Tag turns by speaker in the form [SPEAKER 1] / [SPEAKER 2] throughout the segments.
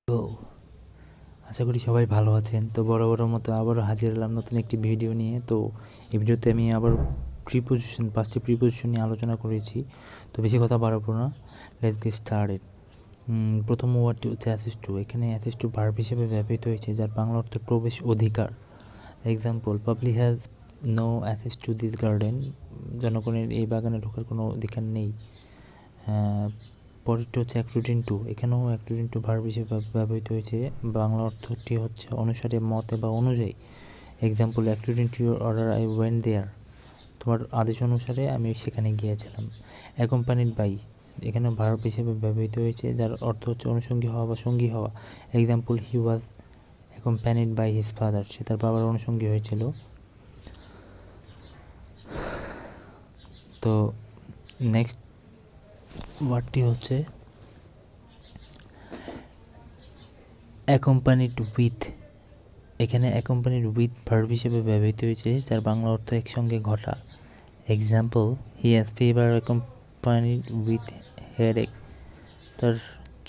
[SPEAKER 1] তো আশা করি সবাই ভালো আছেন। তো বরাবরের মতো আবারও হাজির হলাম নতুন একটি ভিডিও নিয়ে। তো এই ভিডিওতে আমি আবার প্রিপোজিশন 5টি প্রিপোজিশন নিয়ে আলোচনা করেছি। তো বেশি কথা বাড়াবো না, লেটস গেট স্টার্টেড। প্রথম ওয়ার্ডটি হচ্ছে অ্যাসেস টু। এখানে অ্যাসেস টু ভার্ব হিসেবে ব্যবহৃত হয়েছে, যার বাংলা অর্থ প্রবেশ অধিকার। Example, public has no access to this garden. জনগণের এই বাগানে ঢোকার কোনো অধিকার নেই। পরেরটি হচ্ছে অ্যাকর্ডিং টু। এখানেও অ্যাকর্ডিং টু ভার্ব হিসেবে ব্যবহৃত হয়েছে, বাংলা অর্থটি হচ্ছে অনুসারে, মতে বা অনুযায়ী। Example, according to your order I went there. তোমার আদেশ অনুসারে আমি সেখানে গিয়েছিলাম। অ্যাকম্পানিড বাই, এখানে ভার্ব হিসেবে ব্যবহৃত হয়েছে, যার অর্থ হচ্ছে অনুসঙ্গী হওয়া বা সঙ্গী হওয়া। Example, he was accompanied by his father. সে তার বাবার অনুসঙ্গী হয়েছিল। তো নেক্সট ওয়ার্ডটি হচ্ছে অ্যাকম্পানিড উইথ। এখানে অ্যাকম্পানিড উইথ ভার্ব হিসেবে ব্যবহৃত হয়েছে, যার বাংলা অর্থ একসঙ্গে ঘটা। Example, he has fever accompanied with headache. তার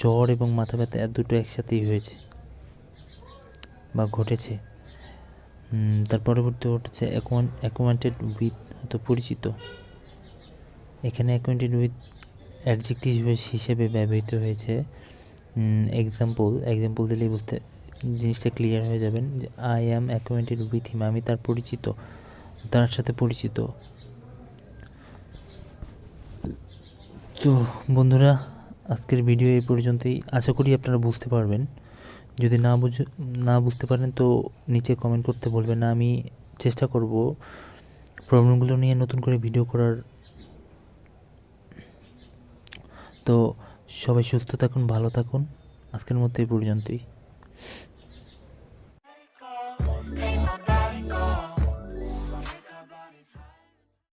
[SPEAKER 1] জ্বর এবং মাথা ব্যথা দুটো একসাথেই হয়েছে বা ঘটেছে। তার পরবর্তী হচ্ছে অ্যাকোয়ান্টেড উইথ, তো পরিচিত। এখানে অ্যাকোয়ান্টেড উইথ অ্যাডজেক্টিভ হিসেবে ব্যবহৃত হয়েছে। এক্সাম্পল দিলেই বুঝতে জিনিসটা ক্লিয়ার হয়ে যাবেন যে আই অ্যাম অ্যাকোয়ান্টেড উইথ হিম, আমি তার সাথে পরিচিত। তো বন্ধুরা, আজকের ভিডিও এই পর্যন্তই। আশা করি আপনারা বুঝতে পারবেন। যদি না বুঝতে পারেন তো নিচে কমেন্ট করতে বলবেন না। আমি চেষ্টা করব প্রবলেমগুলো নিয়ে নতুন করে ভিডিও করার। তো সবাই সুস্থ থাকুন, ভালো থাকুন। আজকের মতো এই পর্যন্তই।